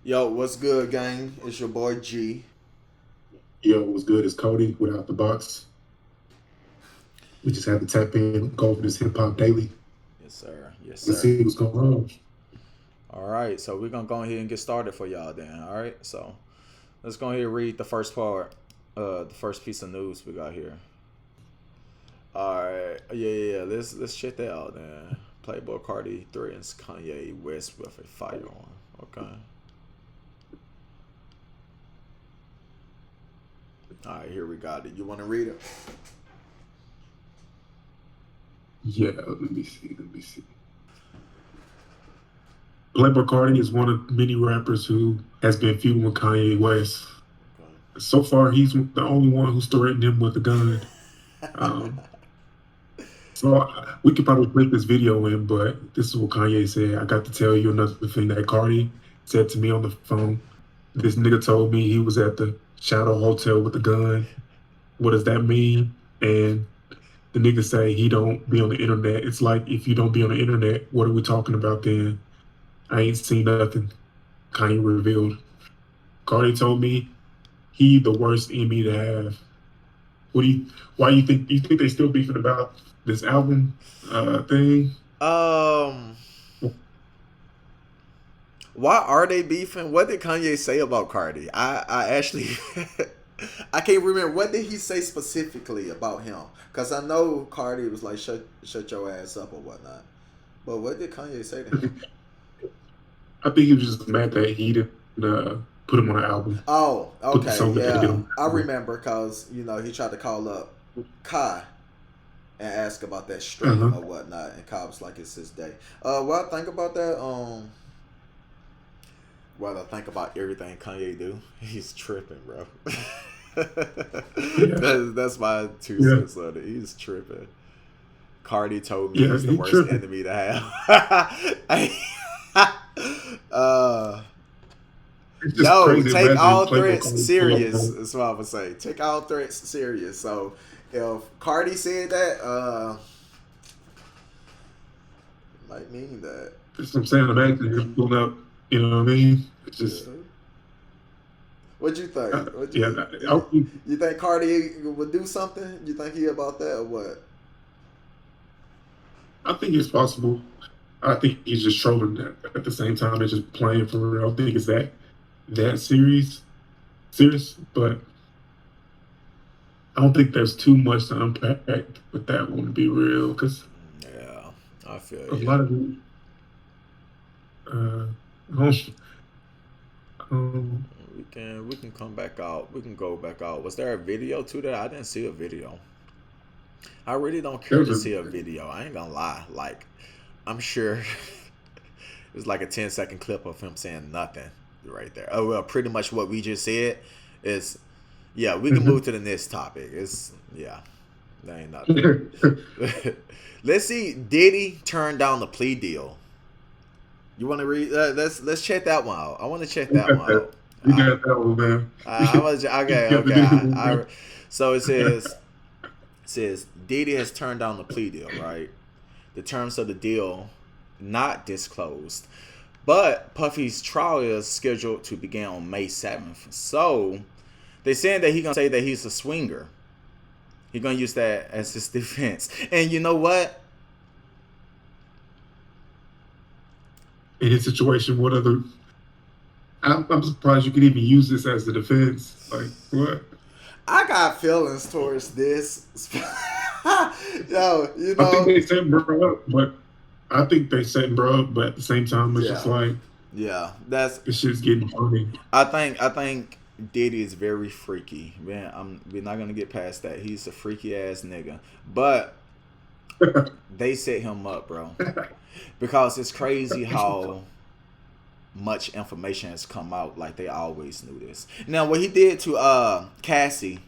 Yo, what's good, gang? It's your boy G. Yo, what's good? It's Cody without the box. We just had to tap in, go over this hip hop daily, Yes, sir. Yes, and sir. see what's going on. All right, so we're gonna go ahead and get started for y'all then. All right, so let's go ahead and read the first part, the first piece of news we got here. All right, yeah. Let's check that out then. Playboy Cardi threatens Kanye West with a firearm. Okay. All right, here we got it. You want to read it? Yeah, let me see. Playboy Cardi is one of many rappers who has been feuding with Kanye West. So far, he's the only one who's threatened him with a gun. Um, so we could probably clip this video in, but this is what Kanye said. I got to tell you another thing that Cardi said to me on the phone. This nigga told me he was at the Shadow Hotel with a gun. What does that mean? And the nigga say he don't be on the internet. It's like, if you don't be on the internet, what are we talking about then? I ain't seen nothing. Kanye revealed. Cardi told me he the worst enemy to have. What do you? Why you think they still beefing about this album thing? Um, why are they beefing? What did Kanye say about Cardi? I actually I can't remember what did he say specifically about him because I know Cardi was like shut your ass up or whatnot. But what did Kanye say to him? I think he was just mad that he didn't put him on the album, Oh, put the okay, song that he did yeah, on the I album. remember because he tried to call up Kai and ask about that stream Uh-huh. or whatnot, and Kai was like, "It's his day." What I think about that, what I think about everything Kanye do, he's tripping, bro. Yeah, that's my two yeah, cents on it. He's tripping. Cardi told me yeah. he's the He worst tripping. enemy to have. uh, It's just no, crazy. take Imagine all Playboy threats Cardi pull up serious. on. Is what I would say. Take all threats serious. So if Cardi said that, might mean that. That's what I'm saying. Imagine him pulling up. You know what I mean? It's just, Yeah. What you think? What yeah. you think Cardi would do something? You think he about that or what? I think it's possible. I think he's just trolling at the same time. It's just playing for real. I don't think it's that serious. But I don't think there's too much to unpack with that one, to be real, because Yeah, I feel a you. lot of it. Uh, I don't, um, We can come back out. We can go back out. Was there a video to that? I didn't see a video. I really don't care there's to a see a video. I ain't gonna lie. Like, I'm sure it's like a 10-second clip of him saying nothing right there. Oh well, pretty much what we just said is, yeah. We can move Mhm. to the next topic. It's yeah, that ain't nothing. Let's see. Diddy turned down the plea deal. You want to read? Let's check that one out. I want to check We that got one that. out. We got that one, man. I was okay. You got the Okay. video. So it says Diddy has turned down the plea deal. Right. The terms of the deal not disclosed, but Puffy's trial is scheduled to begin on May 7th. So they saying that he gonna say that he's a swinger. He gonna use that as his defense. And you know what? In his situation, what other? I'm surprised you could even use this as a defense. Like what? I got feelings towards this. Yo, I think they set bro up, but I think they set bro up, but at the same time, it's just yeah, like yeah. That's this shit's getting funny. I think Diddy is very freaky. Man, we're not gonna get past that. He's a freaky ass nigga. But they set him up, bro. Because it's crazy how much information has come out. Like they always knew this. Now what he did to Cassie,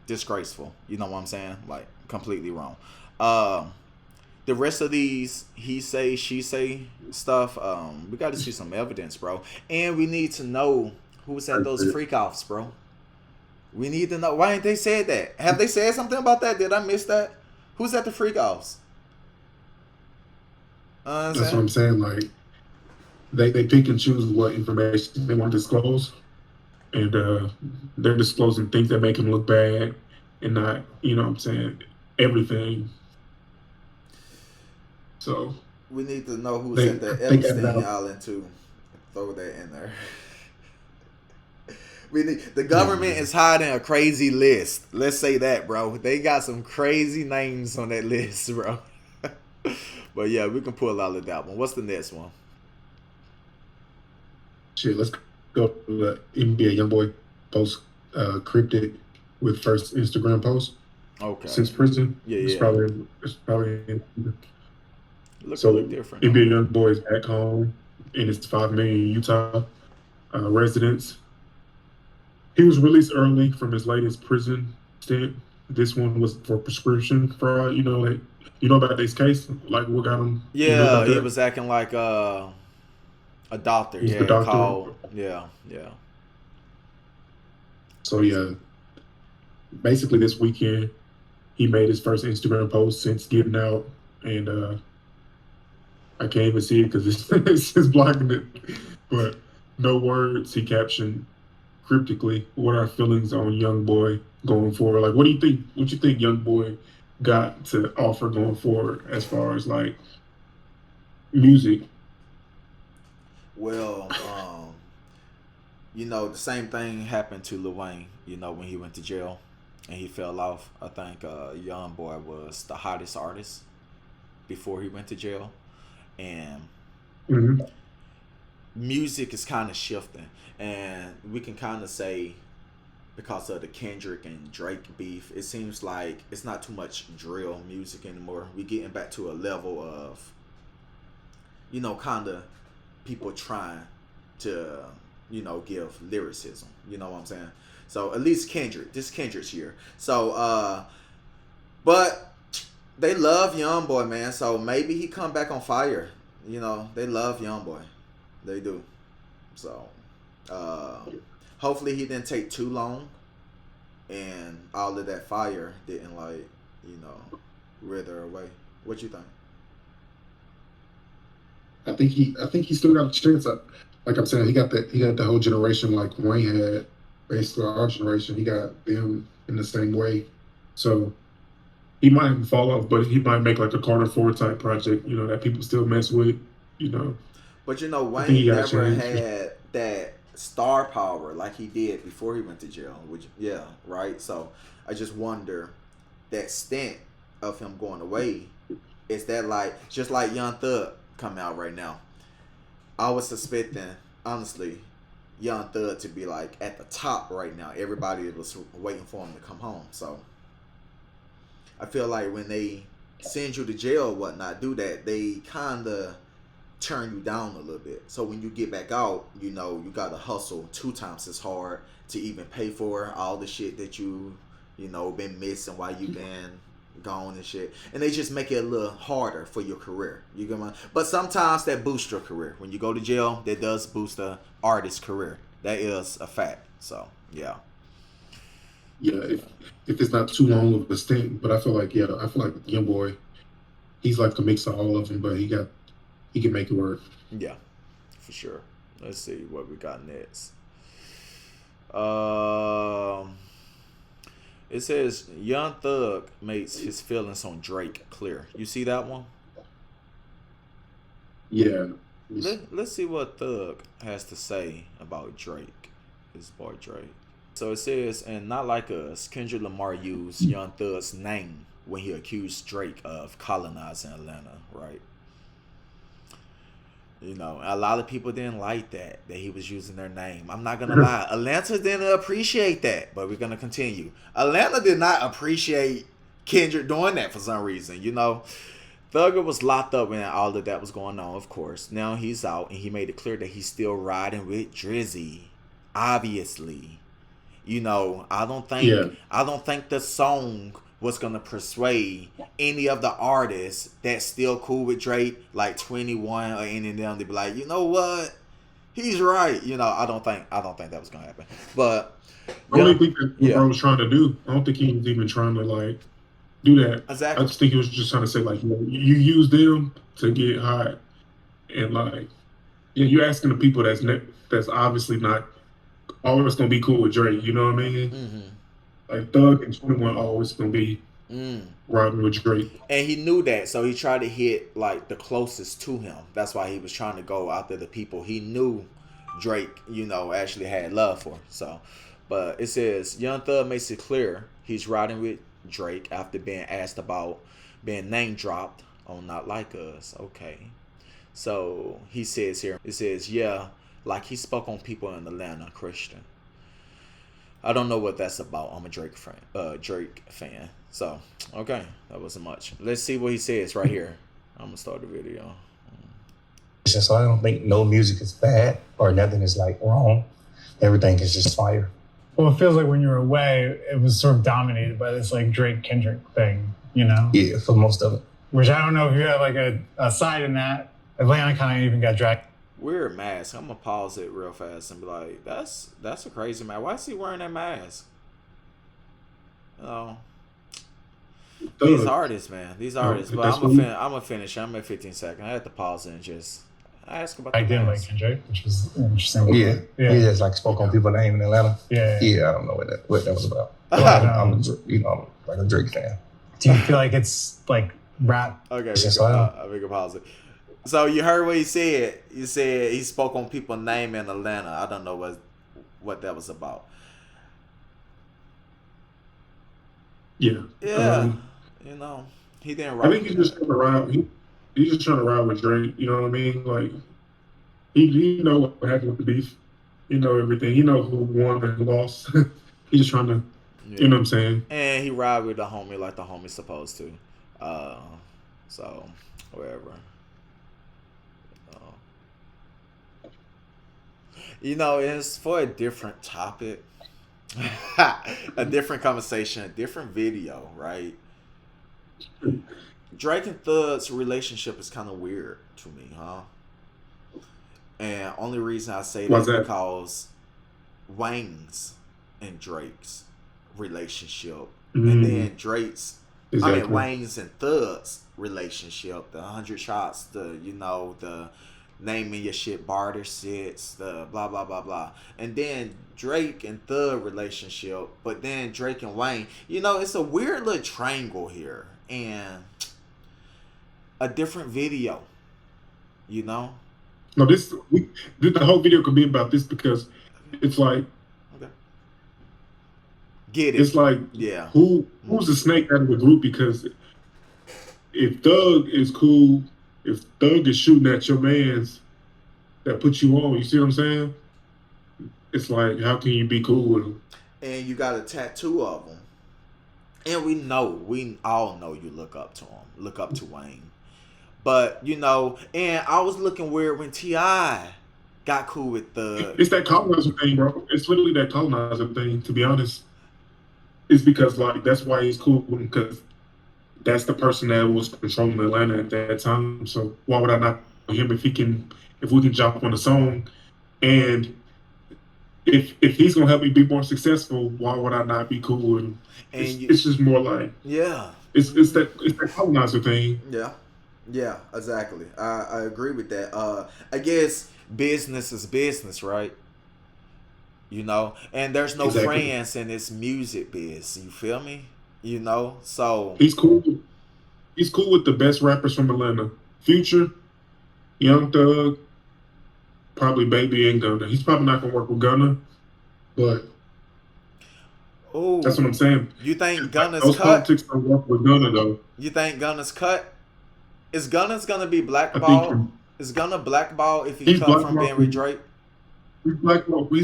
disgraceful. You know what I'm saying? Like completely wrong. The rest of these he say she say stuff, we got to see some evidence, bro. And we need to know who's at those freak offs, bro. We need to know. Why ain't they said that? Have they said something about that? Did I miss that? Who's at the freak offs? I'm That's what saying. I'm saying. Like they pick and choose what information they want to disclose, and they're disclosing things that make him look bad, and not, what I'm saying, everything. So we need to know who's they at the they got Epstein about Island too. Throw that in there. The government is hiding a crazy list. Let's say that, bro. They got some crazy names on that list, bro. But yeah, we can pull out of that one. What's the next one? shit. Let's go to the NBA YoungBoy post cryptic with first Instagram post Okay. since prison. Yeah, It's yeah. probably Look a so little different. NBA YoungBoy is back home in his 5 million Utah residence. He was released early from his latest prison stint. This one was for prescription fraud. You know about this case? Like, what got him? You know Yeah, about he that? was acting like a doctor. He's the Yeah, doctor. called. Yeah, yeah. So yeah, basically this weekend he made his first Instagram post since getting out, and I can't even see it because it's just blocking it. But no words. He captioned cryptically, "What are our feelings on Young Boy going forward? Like, what do you think? What you think Young Boy got to offer going forward as far as like music?" Well, the same thing happened to Lil Wayne. When he went to jail and he fell off. I think Young Boy was the hottest artist before he went to jail, and Mm-hmm. music is kind of shifting, and we can kind of say because of the Kendrick and Drake beef, it seems like it's not too much drill music anymore. We getting back to a level of, kind of people trying to, give lyricism. You know what I'm saying? So at least Kendrick, this Kendrick's year. So, but they love Young Boy, man. So maybe he come back on fire. They love Young Boy. They do. So, hopefully he didn't take too long, and all of that fire didn't wither away. What you think? I think he still got a chance. Like I'm saying, he got the whole generation like Wayne had. Basically, our generation, he got them in the same way. So he might even fall off, but he might make like a Carter 4 type project. That people still mess with. You know, But I think he Wayne got a never chance. had that star power like he did before he went to jail. Which, yeah, right. So I just wonder that stint of him going away, is that like just like Young Thug coming out right now? I was suspecting, honestly, Young Thug to be like at the top right now. Everybody was waiting for him to come home. So I feel like when they send you to jail or whatnot, do that, they kind of turn you down a little bit. So when you get back out, you got to hustle 2 times as hard to even pay for all the shit that been missing while you been gone and shit. And they just make it a little harder for your career. You get my? But sometimes that boosts your career. When you go to jail, that does boost the artist's career. That is a fact. So yeah. Yeah, if it's not too long of a stint, but I feel like Young Boy, he's like the mix of all of them, but he can make it work. Yeah, for sure. Let's see what we got next. It says Young Thug makes his feelings on Drake clear. You see that one? Yeah, Let's see what Thug has to say about Drake, his boy Drake. So it says, and not like us, Kendrick Lamar used Young Thug's name when he accused Drake of colonizing Atlanta, right? A lot of people didn't like that he was using their name. I'm not gonna lie, Atlanta didn't appreciate that, but we're gonna continue. Atlanta did not appreciate Kendrick doing that for some reason. Thugger was locked up when all of that was going on, of course. Now he's out, and he made it clear that he's still riding with Drizzy. Obviously, yeah, I don't think the song was gonna persuade any of the artists that's still cool with Drake, like 21 or any of them, to be like, you know what, he's right. I don't think that was gonna happen. But I don't think that's what yeah, bro was trying to do. I don't think he was even trying to like do that. I exactly. just think he was just trying to say like, you use them to get hot, and like, Yeah, you're asking the people that's obviously not always gonna be cool with Drake. You know what I mean? Mm-hmm. Like Thug and 21 always gonna be Mm. riding with Drake. And he knew that, so he tried to hit like the closest to him. That's why he was trying to go after the people he knew Drake, actually had love for. So, but it says Young Thug makes it clear he's riding with Drake after being asked about being name dropped on Not Like Us. Okay. So he says here, it says, yeah, like he spoke on people in Atlanta, Christian. I don't know what that's about. I'm a Drake fan. So, okay, that wasn't much. Let's see what he says right here. I'm gonna start the video. So I don't think no music is bad or nothing is like wrong. Everything is just fire. Well, it feels like when you were away, it was sort of dominated by this like Drake Kendrick thing, Yeah, for most of it. Which I don't know if you had like a side in that. Atlanta kind of even got dragged. Weird mask. I'm gonna pause it real fast and be like, that's a crazy mask. Why is he wearing that mask? Oh. These artists, man. These artists. But I'm gonna finish. I'm at 15 seconds. I had to pause it and just ask about the I didn't like Kendrick, which was interesting. Yeah. He just like spoke on people's name in Atlanta. Yeah. I don't know what that was about. I'm like a Drake fan. Do you feel like it's like rap? Okay, we can pause it. So you heard what he said. He said he spoke on people's name in Atlanta. I don't know what that was about. Yeah. Yeah. He didn't write. I think he's just trying to ride. He's just trying to ride with Drake. You know what I mean? Like he know what happened with the beef. He know everything. He know who won and who lost. He's just trying to, you know what I'm saying? And he ride with the homie like the homie's supposed to. So whatever. It's for a different topic, a different conversation, a different video, right? Drake and Thug's relationship is kind of weird to me, huh? And only reason I say that is because Wayne's and Drake's relationship, and then Wayne's and Thug's relationship, the 100 shots, the naming your shit barter sits, the blah blah blah blah, and then Drake and Thug relationship, but then Drake and Wayne, it's a weird little triangle here, and a different video, No, the whole video could be about this because it's like, okay, get it? It's like, yeah, who's the snake out of the group? Because if Thug is cool. If Thug is shooting at your mans that put you on, you see what I'm saying? It's like, how can you be cool with him? And you got a tattoo of him. And we all know you look up to him. Look up to Wayne. But, and I was looking weird when T.I. got cool with Thug. It's that colonizer thing, bro. It's literally that colonizer thing, to be honest. It's because, like, that's why he's cool with him, because that's the person that was controlling Atlanta at that time. So why would I not know him if we can jump on the song? And if he's gonna help me be more successful, why would I not be cool with him? It's just more like, yeah. It's that colonizer thing. Yeah, exactly. I agree with that. I guess business is business, right? And there's no friends in this music biz. You feel me? So he's cool. He's cool with the best rappers from Atlanta. Future, Young Thug, probably Baby and Gunna. He's probably not gonna work with Gunna, but that's what I'm saying. You think Gunna's those cut? politics don't work with Gunna though. You think Gunna's cut? Is Gunna's gonna be blackballed? Is Gunna blackballed if he cut from being with Drake? He's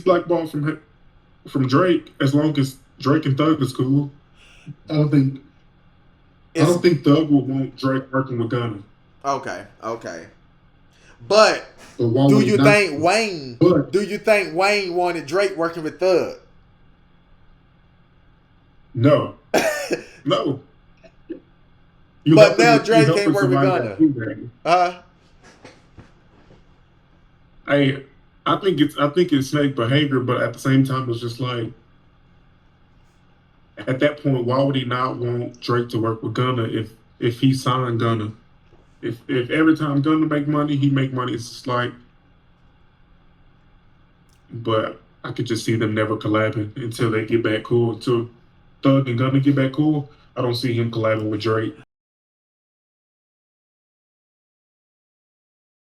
blackballed from Drake as long as Drake and Thug is cool. I don't think Thug would want Drake working with Gunna. Okay. But do you think Wayne wanted Drake working with Thug? No. No. But now Drake can't work with Gunna. I think it's snake behavior, but at the same time, it's just like, at that point, why would he not want Drake to work with Gunna if he signed Gunna? If every time Gunna make money, he make money, it's just like, but I could just see them never collabing until they get back cool. Until Thug and Gunna get back cool, I don't see him collabing with Drake.